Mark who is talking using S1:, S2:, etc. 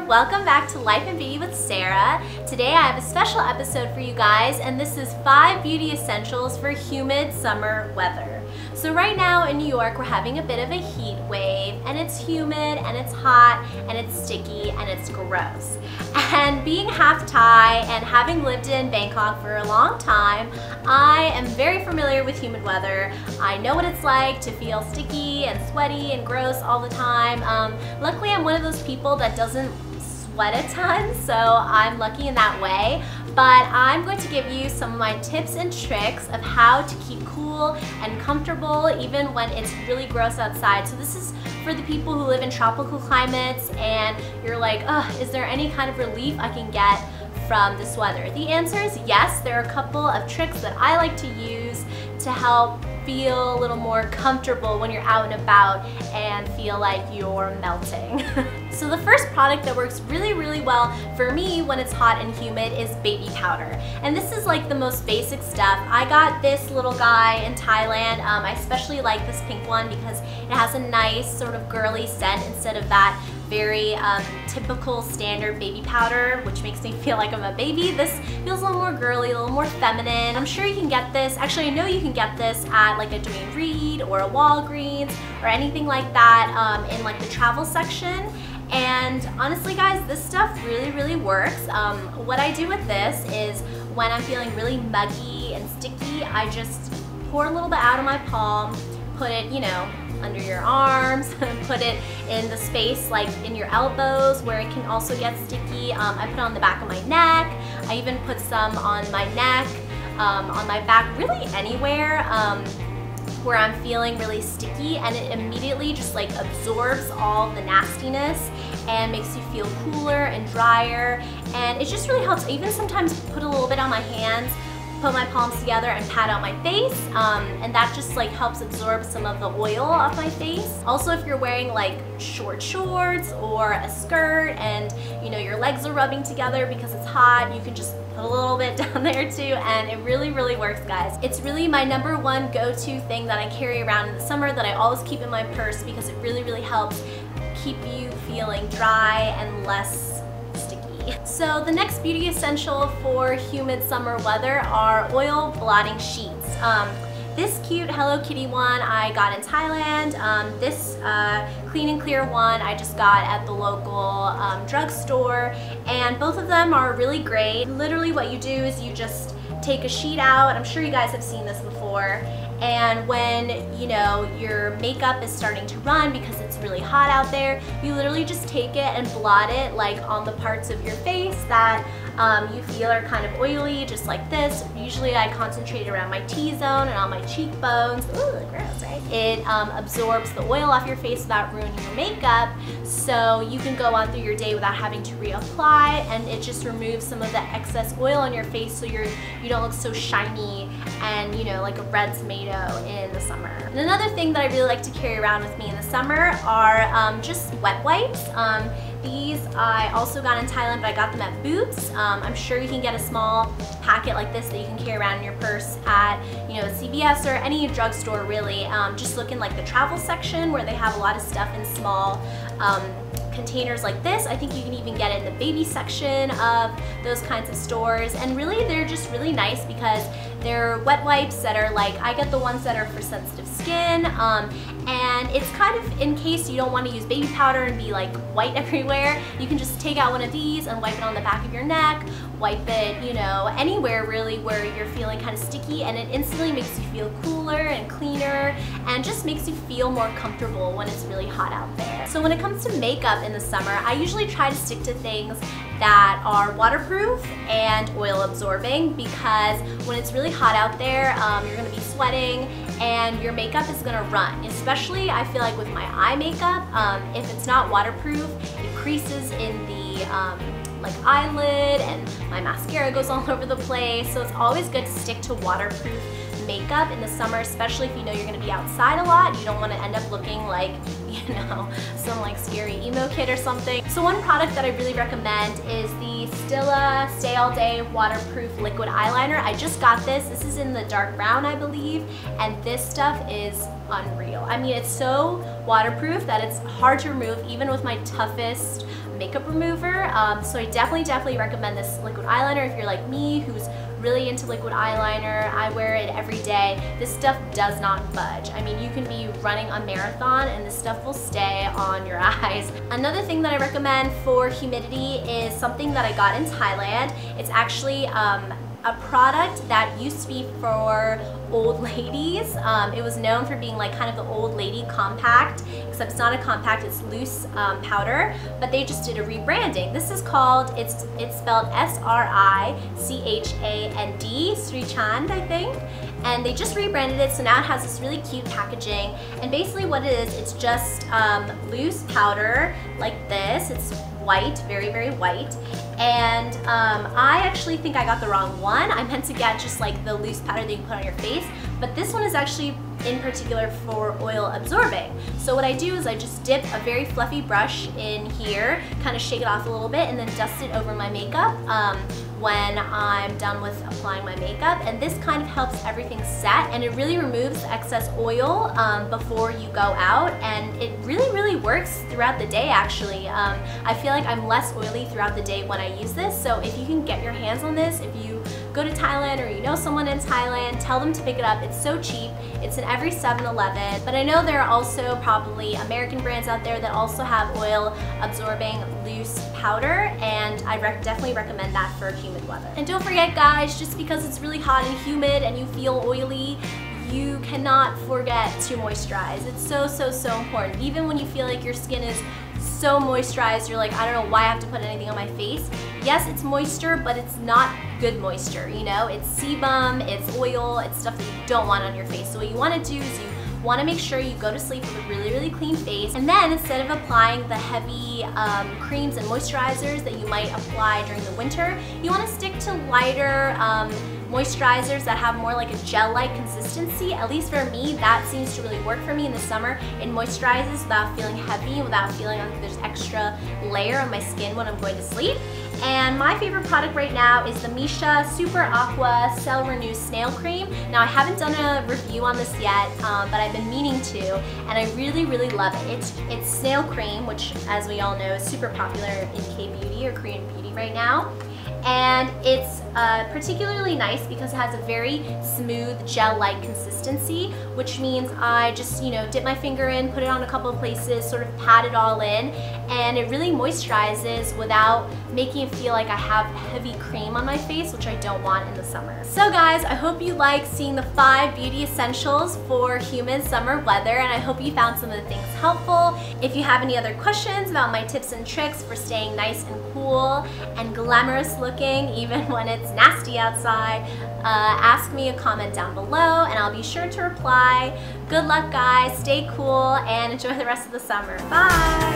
S1: welcome back to Life and Beauty with Sarah. Today I have a special episode for you guys, and this is 5 beauty essentials for humid summer weather. So right now in New York we're having a bit of a heat wave, and it's humid and it's hot and it's sticky and it's gross. And being half Thai and having lived in Bangkok for a long time, I am very familiar with humid weather. I know what it's like to feel sticky and sweaty and gross all the time. Luckily I'm one of those people that doesn't sweat a ton, so I'm lucky in that way. But I'm going to give you some of my tips and tricks of how to keep cool and comfortable even when it's really gross outside. So this is for the people who live in tropical climates and you're like, ugh, is there any kind of relief I can get from this weather? The answer is yes. There are a couple of tricks that I like to use to help feel a little more comfortable when you're out and about and feel like you're melting. So the first product that works really well for me when it's hot and humid is baby powder. And this is like the most basic stuff. I got this little guy in Thailand. I especially like this pink one because it has a nice sort of girly scent instead of that very typical standard baby powder, which makes me feel like I'm a baby. This feels a little more girly, a little more feminine. I'm sure you can get this, actually I know you can get this at like a Dwayne Reed or a Walgreens or anything like that in like the travel section. And honestly guys, this stuff really works. What I do with this is when I'm feeling really muggy and sticky, I just pour a little bit out of my palm, put it, you know, under your arms, put it in the space like in your elbows where it can also get sticky. I put it on the back of my neck. I even put some on my neck, on my back, really anywhere where I'm feeling really sticky, and it immediately just like absorbs all the nastiness and makes you feel cooler and drier, and it just really helps. I even sometimes put a little bit on my hands, put my palms together and pat out my face, and that just like helps absorb some of the oil off my face. Also, if you're wearing like short shorts or a skirt and you know your legs are rubbing together because it's hot, you can just put a little bit down there too, and it really works, guys. It's really my #1 go-to thing that I carry around in the summer that I always keep in my purse because it really helps keep you feeling dry and less sticky. So the next beauty essential for humid summer weather are oil blotting sheets. This cute Hello Kitty one I got in Thailand. This clean and clear one I just got at the local drugstore, and both of them are really great. Literally what you do is you just take a sheet out. I'm sure you guys have seen this before. And when, you know, your makeup is starting to run because it's really hot out there, you literally just take it and blot it like on the parts of your face that you feel are kind of oily, just like this. Usually I concentrate around my T-zone and on my cheekbones. Ooh, gross, right? It absorbs the oil off your face without ruining your makeup, so you can go on through your day without having to reapply, and it just removes some of the excess oil on your face so you don't look so shiny and, you know, like a red tomato in the summer. And another thing that I really like to carry around with me in the summer are just wet wipes. These I also got in Thailand, but I got them at Boots. I'm sure you can get a small packet like this that you can carry around in your purse at, you know, CVS or any drugstore really. Just look in like the travel section where they have a lot of stuff in small containers like this. I think you can even get it in the baby section of those kinds of stores, and really they're just really nice because they're wet wipes that are like, I get the ones that are for sensitive skin, and it's kind of in case you don't want to use baby powder and be like white everywhere, you can just take out one of these and wipe it on the back of your neck, wipe it, you know, anywhere really where you're feeling kind of sticky, and it instantly makes you feel cooler and cleaner and just makes you feel more comfortable when it's really hot out there. So when it comes to makeup in the summer, I usually try to stick to things that are waterproof and oil absorbing, because when it's really hot out there, you're gonna be sweating and your makeup is gonna run. Especially I feel like with my eye makeup, if it's not waterproof, it creases in the like eyelid, and my mascara goes all over the place. So it's always good to stick to waterproof makeup in the summer, especially if you know you're gonna be outside a lot. You don't wanna end up looking like, you know, some like scary emo kid or something. So one product that I really recommend is the Stila Stay All Day Waterproof Liquid Eyeliner. I just got this. This is in the dark brown, I believe, and this stuff is unreal. I mean, it's so waterproof that it's hard to remove even with my toughest makeup remover. So I definitely recommend this liquid eyeliner if you're like me, who's really into liquid eyeliner. I wear it every day. This stuff does not budge. I mean, you can be running a marathon and this stuff will stay on your eyes. Another thing that I recommend for humidity is something that I got in Thailand. It's actually a product that used to be for old ladies. It was known for being like kind of the old lady compact, except it's not a compact, it's loose powder, but they just did a rebranding. This is called, it's spelled S-R-I-C-H-A-N-D, Srichand, I think, and they just rebranded it, so now it has this really cute packaging, and basically what it is, it's just loose powder like this. It's white, very white, and I actually think I got the wrong one. I meant to get just like the loose powder that you can put on your face, but this one is actually in particular for oil absorbing. So what I do is I just dip a very fluffy brush in here, kind of shake it off a little bit, and then dust it over my makeup when I'm done with applying my makeup, and this kind of helps everything set, and it really removes the excess oil before you go out, and it really works throughout the day actually. I feel like I'm less oily throughout the day when I use this, so if you can get your hands on this, if you go to Thailand or you know someone in Thailand, tell them to pick it up. It's so cheap. It's in every 7-Eleven, but I know there are also probably American brands out there that also have oil absorbing loose powder, and I definitely recommend that for humid weather. And don't forget guys, just because it's really hot and humid and you feel oily, you cannot forget to moisturize. It's so important. Even when you feel like your skin is so moisturized, you're like, I don't know why I have to put anything on my face. Yes, it's moisture, but it's not good moisture, you know? It's sebum, it's oil, it's stuff that you don't want on your face. So what you want to do is you want to make sure you go to sleep with a really clean face, and then instead of applying the heavy creams and moisturizers that you might apply during the winter, you want to stick to lighter moisturizers that have more like a gel-like consistency. At least for me, that seems to really work for me in the summer. It moisturizes without feeling heavy, without feeling like there's extra layer on my skin when I'm going to sleep. And my favorite product right now is the Misha Super Aqua Cell Renew Snail Cream. Now I haven't done a review on this yet, but I've been meaning to, and I really love it. It's snail cream, which as we all know is super popular in K-beauty or Korean beauty right now. And it's particularly nice because it has a very smooth gel-like consistency, which means I just, you know, dip my finger in, put it on a couple of places, sort of pat it all in, and it really moisturizes without making it feel like I have heavy cream on my face, which I don't want in the summer. So guys, I hope you like seeing the 5 beauty essentials for humid summer weather, and I hope you found some of the things helpful. If you have any other questions about my tips and tricks for staying nice and cool and glamorous looking even when it's nasty outside, ask me a comment down below and I'll be sure to reply. Good luck guys, stay cool, and enjoy the rest of the summer. Bye!